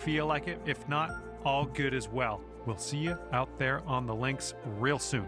feel like it. If not, all good as well. We'll see you out there on the links real soon.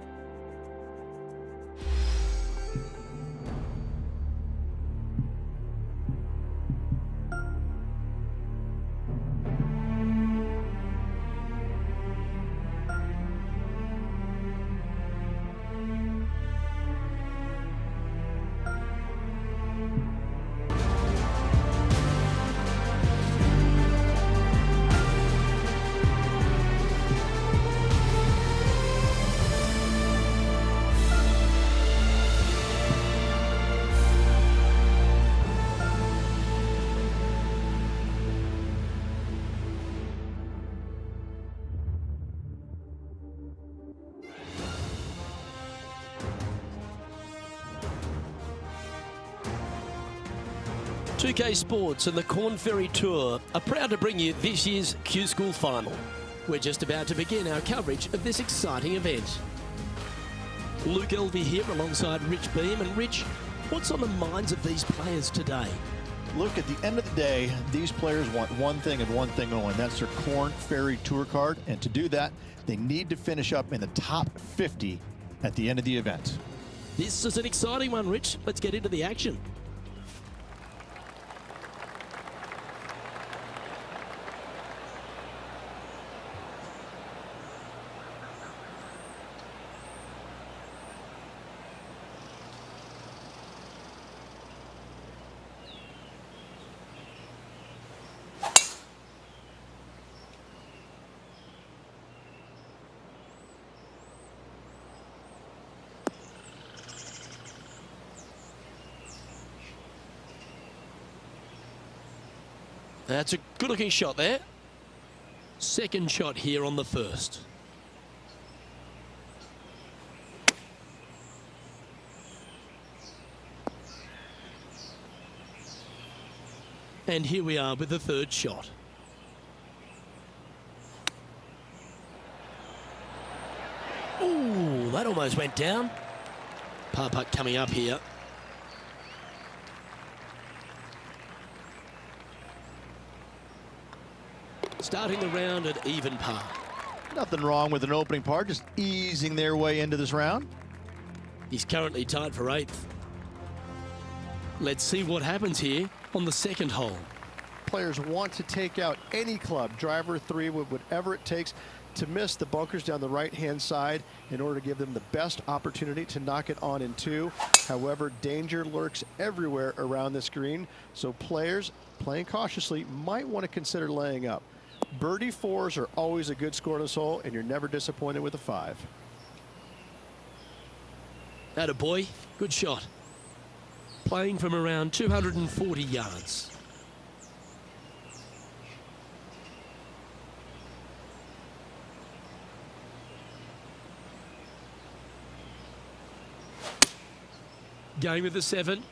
PGA Sports and the Corn Ferry Tour are proud to bring you this year's Q School Final. We're just about to begin our coverage of this exciting event. Luke Elvey here alongside Rich Beam. And Rich, what's on the minds of these players today? Look, at the end of the day, these players want one thing and one thing only, and that's their Corn Ferry Tour card. And to do that, they need to finish up in the top 50 at the end of the event. This is an exciting one, Rich. Let's get into the action. That's a good-looking shot there. Second shot here on the first. And here we are with the third shot. Ooh, that almost went down. Par putt coming up here. Starting the round at even par. Nothing wrong with an opening par, just easing their way into this round. He's currently tied for 8th. Let's see what happens here on the second hole. Players want to take out any club, driver, 3, whatever it takes to miss the bunkers down the right-hand side in order to give them the best opportunity to knock it on in 2. However, danger lurks everywhere around this green, so players playing cautiously might want to consider laying up. Birdie 4s are always a good score on this hole, and you're never disappointed with a 5. Atta boy, good shot. Playing from around 240 yards. Going with the 7.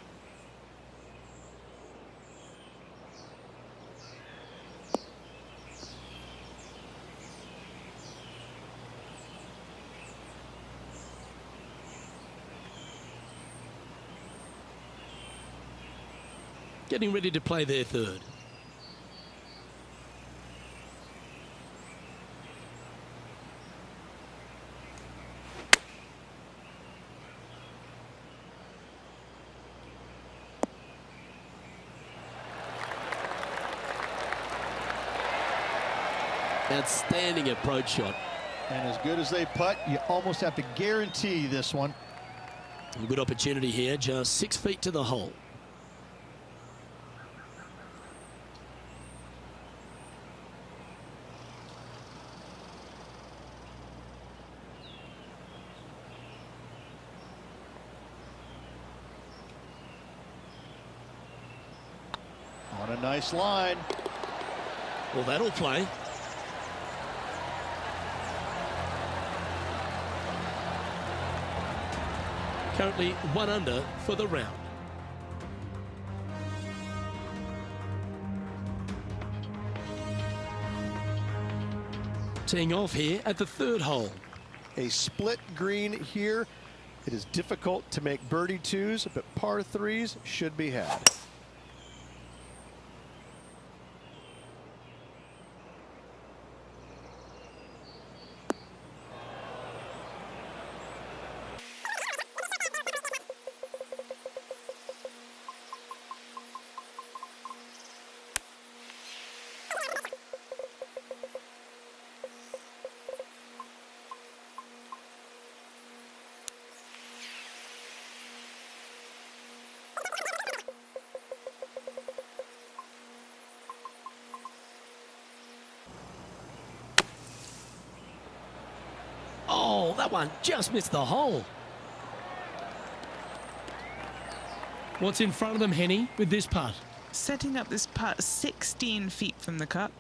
Getting ready to play their third. Outstanding approach shot. And as good as they putt, you almost have to guarantee this one. A good opportunity here, just 6 feet to the hole. On a nice line. Well, that'll play. Currently 1 under for the round. Teeing off here at the third hole. A split green here. It is difficult to make birdie 2s, but par 3s should be had. Oh, that one just missed the hole. What's in front of them, Henny, with this putt? Setting up this putt 16 feet from the cup.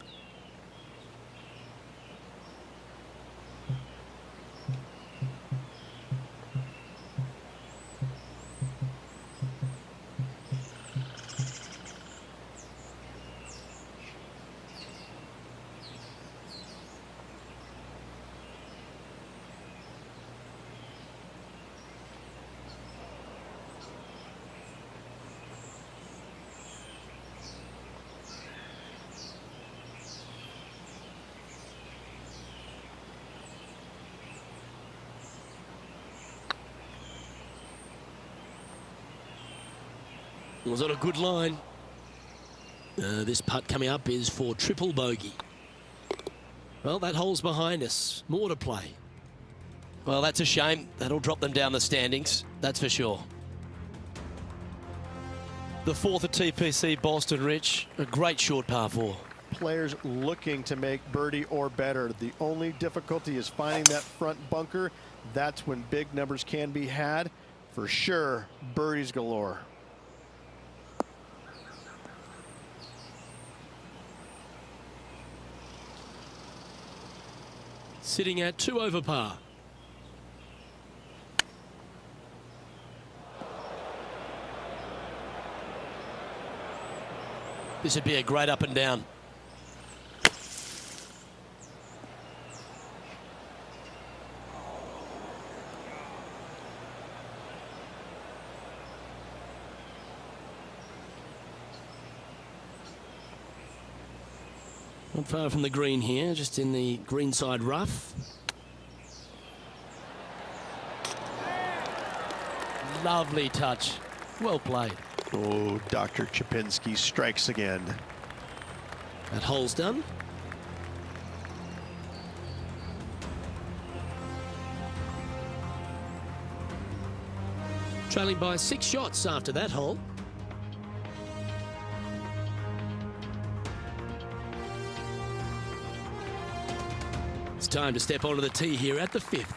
Was on a good line. This putt coming up is for triple bogey. Well, that hole's behind us. More to play. Well, that's a shame. That'll drop them down the standings, that's for sure. The fourth at TPC Boston, Rich. A great short par four. Players looking to make birdie or better. The only difficulty is finding that front bunker. That's when big numbers can be had. For sure, birdies galore. Sitting at 2 over par. This would be a great up and down. Not far from the green here, just in the greenside rough. Lovely touch. Well played. Oh, Dr. Chapinski strikes again. That hole's done. Trailing by 6 shots after that hole. It's time to step onto the tee here at the 5th.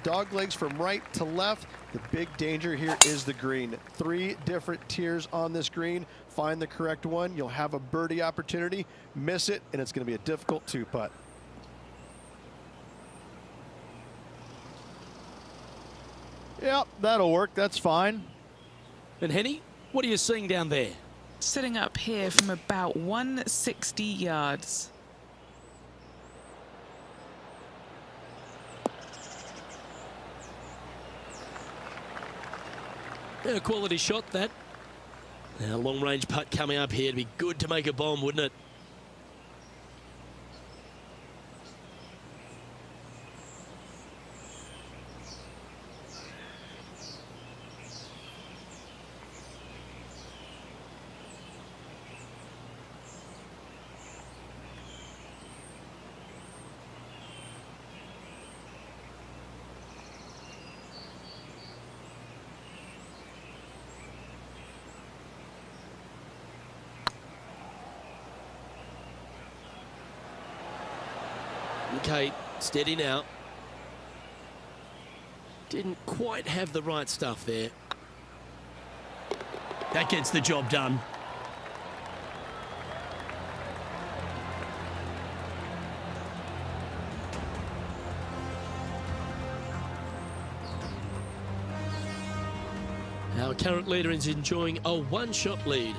Dog legs from right to left. The big danger here is the green. 3 different tiers on this green. Find the correct one. You'll have a birdie opportunity. Miss it, and it's going to be a difficult 2-putt. Yep, that'll work. That's fine. And Henny, what are you seeing down there? Setting up here from about 160 yards. A quality shot, that. Now, long-range putt coming up here. It'd be good to make a bomb, wouldn't it? Okay, steady now. Didn't quite have the right stuff there. That gets the job done. Our current leader is enjoying a 1-shot lead.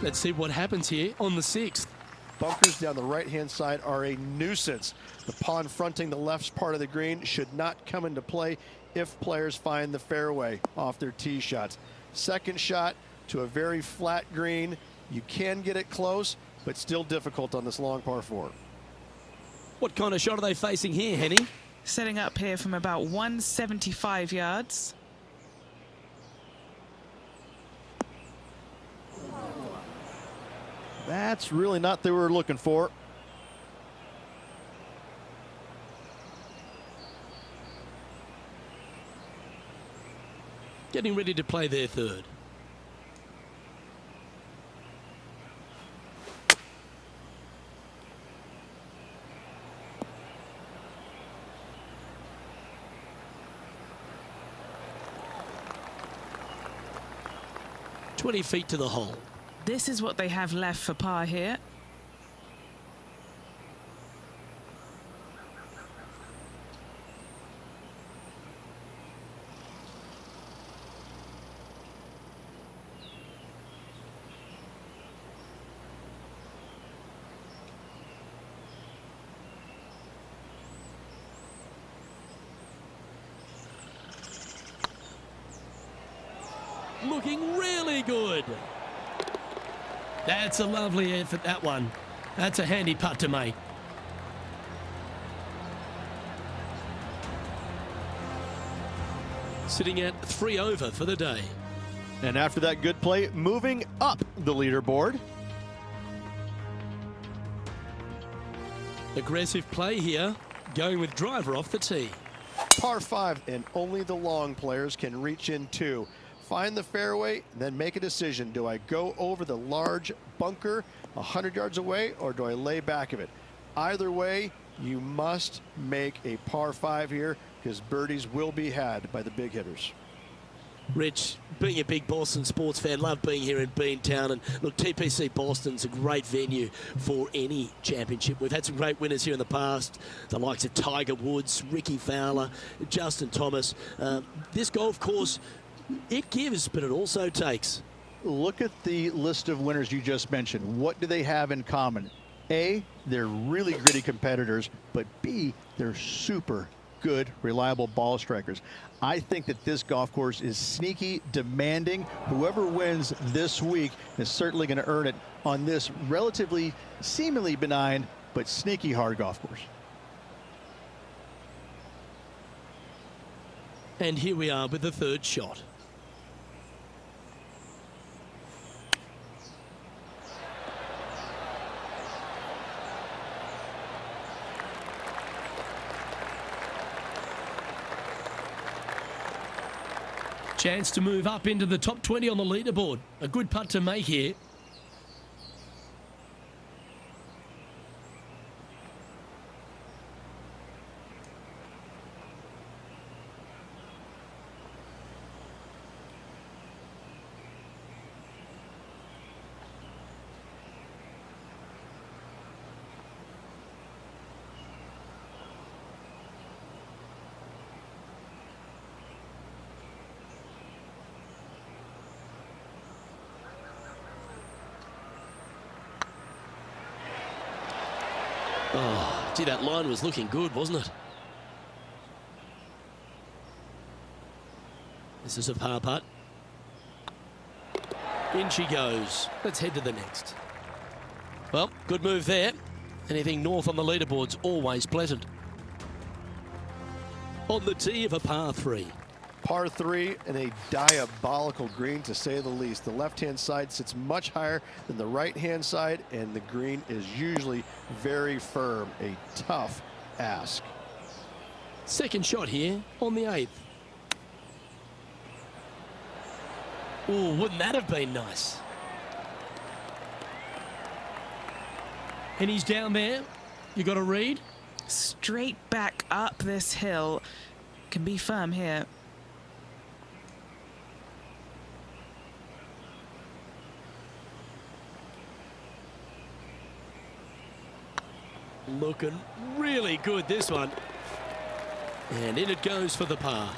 Let's see what happens here on the 6th. Bunkers down the right-hand side are a nuisance. The pond fronting the left part of the green should not come into play if players find the fairway off their tee shots. Second shot to a very flat green. You can get it close, but still difficult on this long par 4. What kind of shot are they facing here, Henny? Setting up here from about 175 yards. That's really not what they were looking for. Getting ready to play their 3rd. 20 feet to the hole. This is what they have left for par here. Looking really good. That's a lovely effort, that one. That's a handy putt to make. Sitting at 3 over for the day. And after that good play, moving up the leaderboard. Aggressive play here, going with driver off the tee. Par 5, and only the long players can reach in two. Find the fairway, then make a decision. Do I go over the large bunker 100 yards away, or do I lay back of it? Either way, you must make a par 5 here, because birdies will be had by the big hitters. Rich, being a big Boston sports fan, love being here in Beantown. And look, TPC Boston's a great venue for any championship. We've had some great winners here in the past, the likes of Tiger Woods, Ricky Fowler, Justin Thomas. This golf course, it gives, but it also takes. Look at the list of winners you just mentioned. What do they have in common? A, they're really gritty competitors, but B, they're super good, reliable ball strikers. I think that this golf course is sneaky, demanding. Whoever wins this week is certainly going to earn it on this relatively, seemingly benign, but sneaky hard golf course. And here we are with the third shot. Chance to move up into the top 20 on the leaderboard. A good putt to make here. Oh, gee, that line was looking good, wasn't it? This is a par putt. In she goes. Let's head to the next. Well, good move there. Anything north on the leaderboard's always pleasant. On the tee of a par 3. Par 3 and a diabolical green, to say the least. The left-hand side sits much higher than the right-hand side, and the green is usually very firm. A tough ask. Second shot here on the 8th. Oh, wouldn't that have been nice? And he's down there. You got a read? Straight back up this hill. Can be firm here. Looking really good, this one. And in it goes for the par.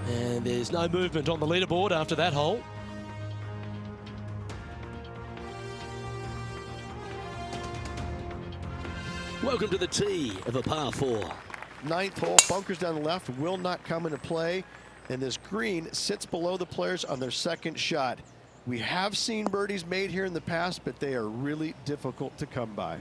And there's no movement on the leaderboard after that hole. Welcome to the tee of a par 4. 9th hole, bunkers down the left will not come into play, and this green sits below the players on their second shot. We have seen birdies made here in the past, but they are really difficult to come by.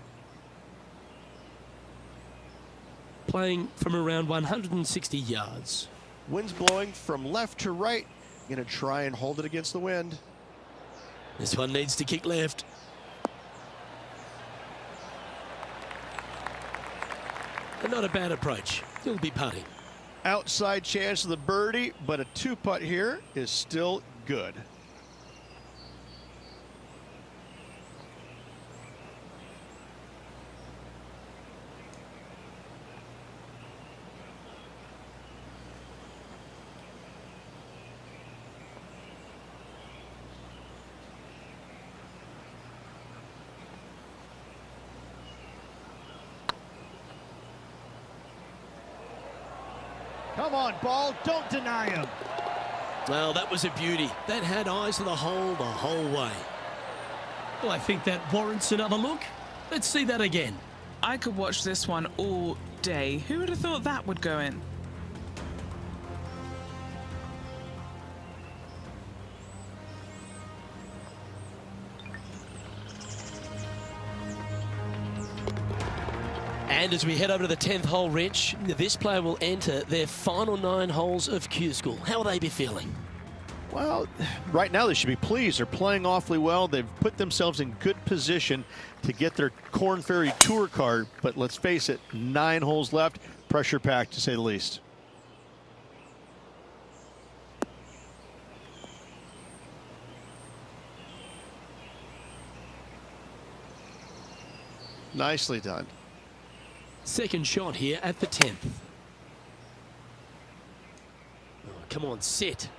Playing from around 160 yards. Wind's blowing from left to right. Gonna try and hold it against the wind. This one needs to kick left. And not a bad approach. He'll be putting. Outside chance of the birdie, but a 2-putt here is still good. Come on, ball. Don't deny him. Well, that was a beauty. That had eyes for the whole way. Well, I think that warrants another look. Let's see that again. I could watch this one all day. Who would have thought that would go in? And as we head over to the 10th hole, Rich, this player will enter their final 9 holes of Q School. How will they be feeling? Well, right now they should be pleased. They're playing awfully well. They've put themselves in good position to get their Korn Ferry Tour card. But let's face it, 9 holes left. Pressure packed, to say the least. Nicely done. Second shot here at the 10th. Oh, come on, sit.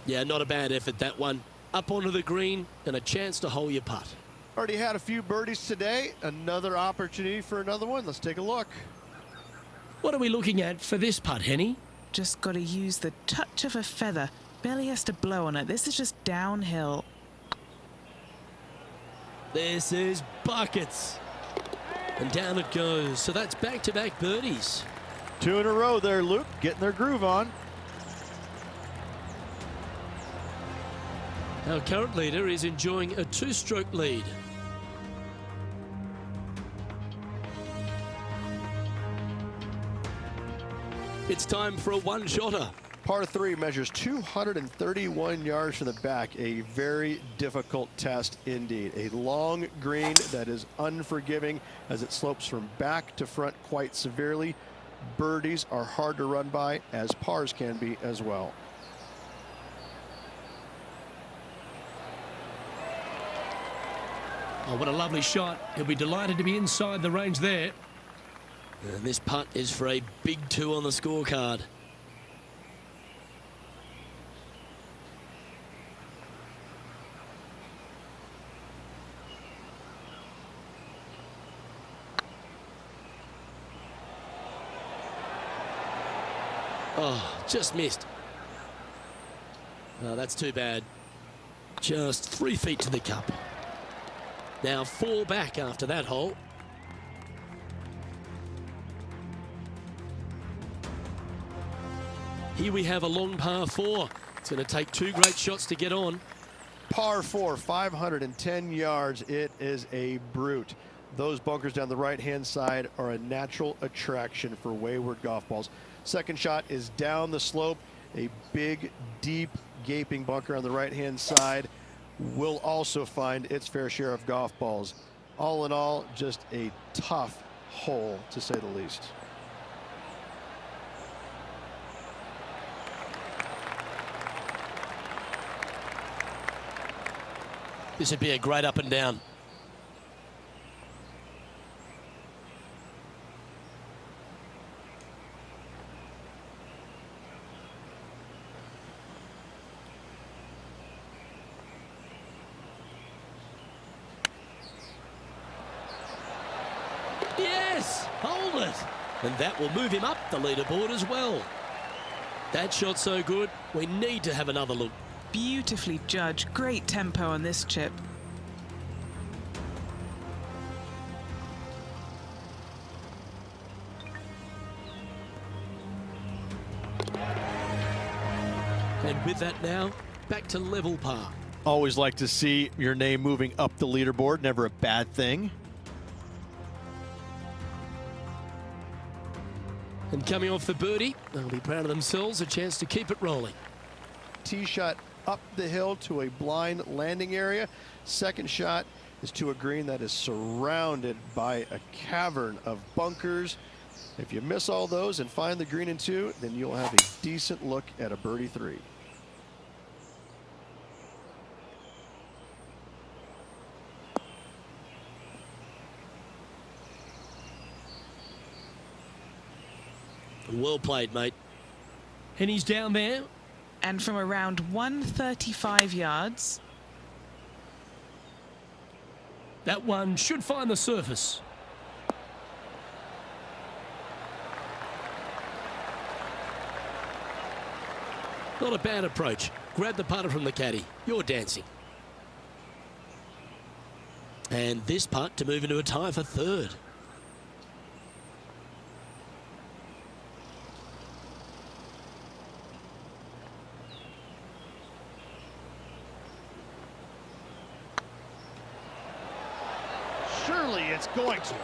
Yeah, not a bad effort, that one. Up onto the green and a chance to hole your putt. Already had a few birdies today. Another opportunity for another one. Let's take a look. What are we looking at for this putt, Henny? Just got to use the touch of a feather. Barely has to blow on it. This is just downhill. This is buckets. And down it goes. So that's back-to-back birdies. 2 in a row there, Luke. Getting their groove on. Our current leader is enjoying a 2-stroke lead. It's time for a one-shotter. Par 3 measures 231 yards from the back. A very difficult test indeed. A long green that is unforgiving as it slopes from back to front quite severely. Birdies are hard to run by, as pars can be as well. Oh, what a lovely shot. He'll be delighted to be inside the range there. And this putt is for a big 2 on the scorecard. Oh, just missed. Oh, that's too bad. Just 3 feet to the cup. Now 4 back after that hole. Here we have a long par 4. It's going to take 2 great shots to get on. Par 4, 510 yards. It is a brute. Those bunkers down the right-hand side are a natural attraction for wayward golf balls. Second shot is down the slope. A big, deep, gaping bunker on the right-hand side will also find its fair share of golf balls. All in all, just a tough hole, to say the least. This would be a great up and down. Yes, hold it. And that will move him up the leaderboard as well. That shot so good, we need to have another look. Beautifully judged. Great tempo on this chip. And with that now, back to level par. Always like to see your name moving up the leaderboard. Never a bad thing. And coming off the birdie, they'll be proud of themselves, a chance to keep it rolling. Tee shot up the hill to a blind landing area. Second shot is to a green that is surrounded by a cavern of bunkers. If you miss all those and find the green in 2, then you'll have a decent look at a birdie 3. Well played, mate. Henny's down there, And from around 135 yards, That one should find the surface. Not a bad approach. Grab the putter from the caddy. You're dancing. And this putt to move into a tie for third. Surely it's going to.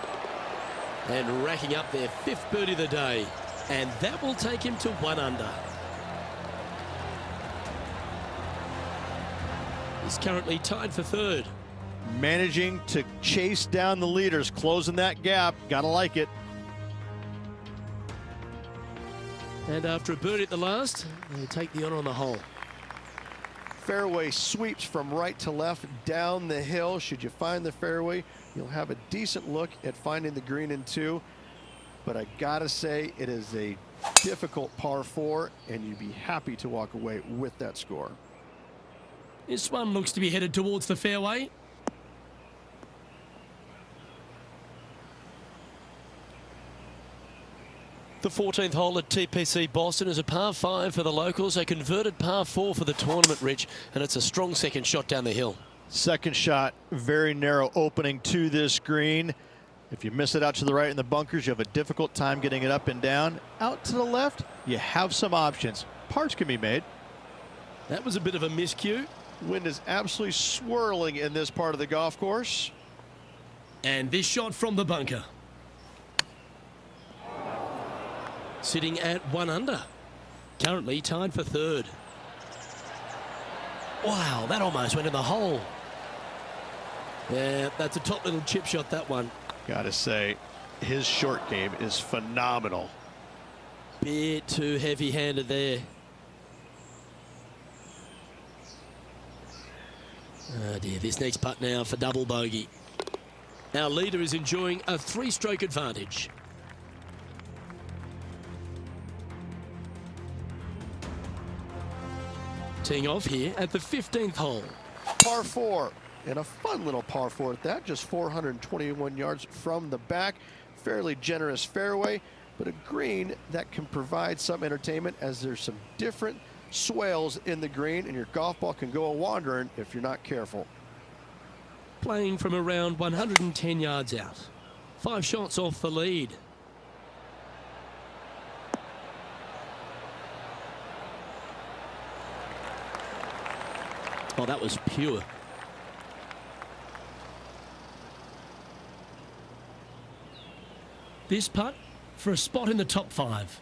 And racking up their 5th birdie of the day. And that will take him to 1 under. He's currently tied for third. Managing to chase down the leaders, closing that gap. Gotta like it. And after a birdie at the last, they'll take the honour on the hole. Fairway sweeps from right to left down the hill. Should you find the fairway, you'll have a decent look at finding the green in 2. But I gotta say, it is a difficult par 4, and you'd be happy to walk away with that score. This one looks to be headed towards the fairway. The 14th hole at TPC Boston is a par 5 for the locals, a converted par 4 for the tournament, Rich, and it's a strong second shot down the hill. Second shot, very narrow opening to this green. If you miss it out to the right in the bunkers, you have a difficult time getting it up and down. Out to the left, you have some options. Pars can be made. That was a bit of a miscue. Wind is absolutely swirling in this part of the golf course. And this shot from the bunker. Sitting at 1 under. Currently tied for third. Wow, that almost went in the hole. Yeah, that's a top little chip shot, that one. Gotta say, his short game is phenomenal. Bit too heavy-handed there. Oh dear, this next putt now for double bogey. Our leader is enjoying a 3-stroke advantage. Teeing off here at the 15th hole. Par 4, and a fun little par 4 at that, just 421 yards from the back. Fairly generous fairway, but a green that can provide some entertainment as there's some different swales in the green, and your golf ball can go a-wandering if you're not careful. Playing from around 110 yards out. 5 shots off the lead. Oh, that was pure. This putt for a spot in the top 5.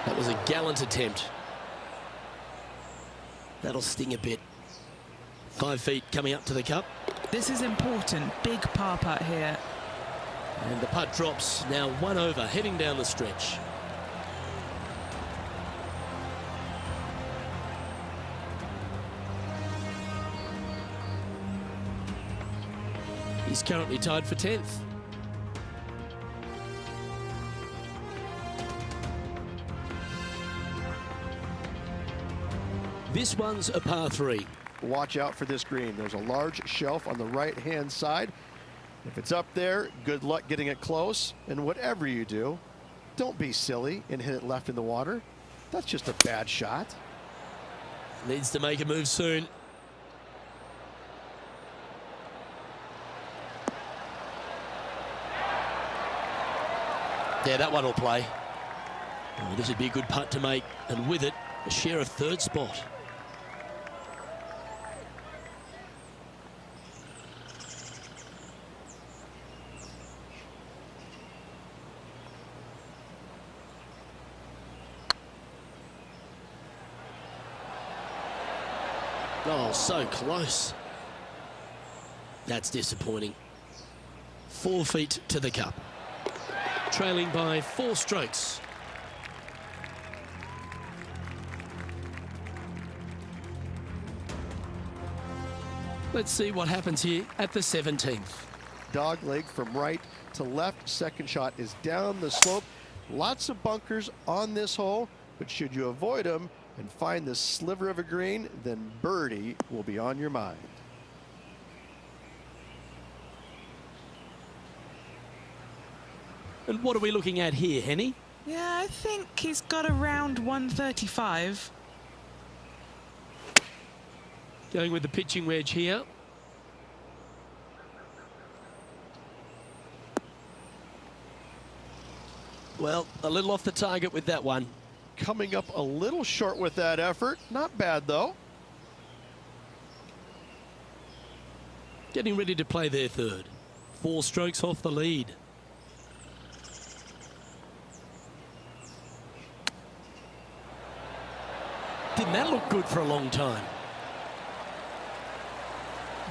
That was a gallant attempt. That'll sting a bit. 5 feet coming up to the cup. this is important. Big par putt here. And the putt drops, now 1 over, heading down the stretch. He's currently tied for 10th. This one's a par 3. Watch out for this green. There's a large shelf on the right-hand side. If it's up there, good luck getting it close. And whatever you do, don't be silly and hit it left in the water. That's just a bad shot. Needs to make a move soon. Yeah, that one will play. Oh, this would be a good putt to make, and with it, a share of 3rd spot. Oh, so close. That's disappointing. 4 feet to the cup. Trailing by 4 strokes. Let's see what happens here at the 17th. Dog leg from right to left. Second shot is down the slope. Lots of bunkers on this hole, but should you avoid them and find this sliver of a green, then birdie will be on your mind. And what are we looking at here, Henny? Yeah, I think he's got around 135. Going with the pitching wedge here. Well, a little off the target with that one. Coming up a little short with that effort. Not bad, though. Getting ready to play their third. 4 strokes off the lead. Didn't that look good for a long time?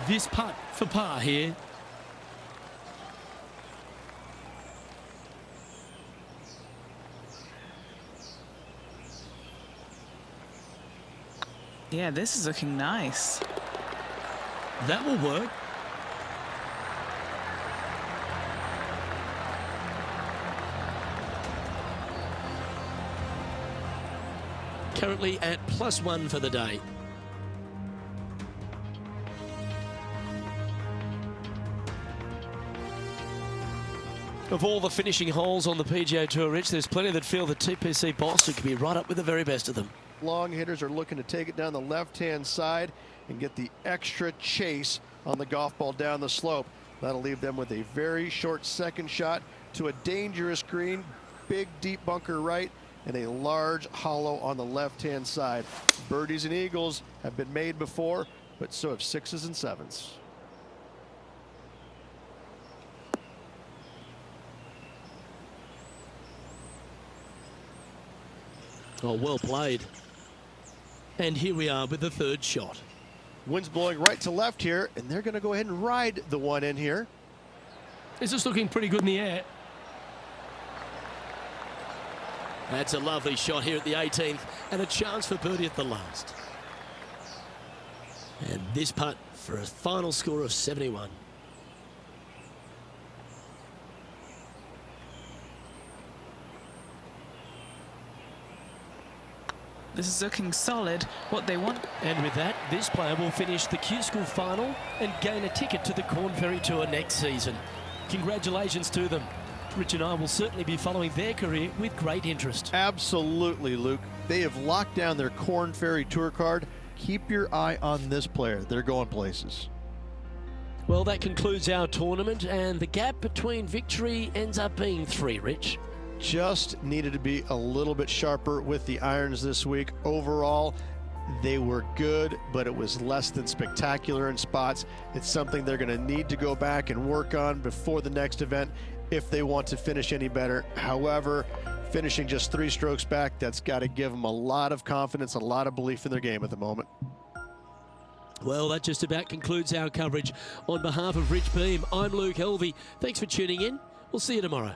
This putt for par here. Yeah, this is looking nice. That will work. Currently at +1 for the day. Of all the finishing holes on the PGA Tour, Rich, there's plenty that feel the TPC Boston could be right up with the very best of them. Long hitters are looking to take it down the left-hand side and get the extra chase on the golf ball down the slope. That'll leave them with a very short second shot to a dangerous green, big deep bunker right, and a large hollow on the left-hand side. Birdies and eagles have been made before, but so have 6s and 7s. Oh, well played. And here we are with the third shot. Wind's blowing right to left here, and they're going to go ahead and ride the one in here. It's just looking pretty good in the air. That's a lovely shot here at the 18th, and a chance for birdie at the last. And this putt for a final score of 71. This is looking solid, what they want. And with that, this player will finish the Q School final and gain a ticket to the Corn Ferry Tour next season. Congratulations to them. Rich and I will certainly be following their career with great interest. Absolutely, Luke. They have locked down their Corn Ferry Tour card. Keep your eye on this player. They're going places. Well, that concludes our tournament, and the gap between victory ends up being 3, Rich. Just needed to be a little bit sharper with the irons this week. Overall, they were good, but it was less than spectacular in spots. It's something they're going to need to go back and work on before the next event if they want to finish any better. However, finishing just 3 strokes back, that's got to give them a lot of confidence, a lot of belief in their game at the moment. Well, that just about concludes our coverage. On behalf of Rich Beam, I'm Luke Helvey. Thanks for tuning in. We'll see you tomorrow.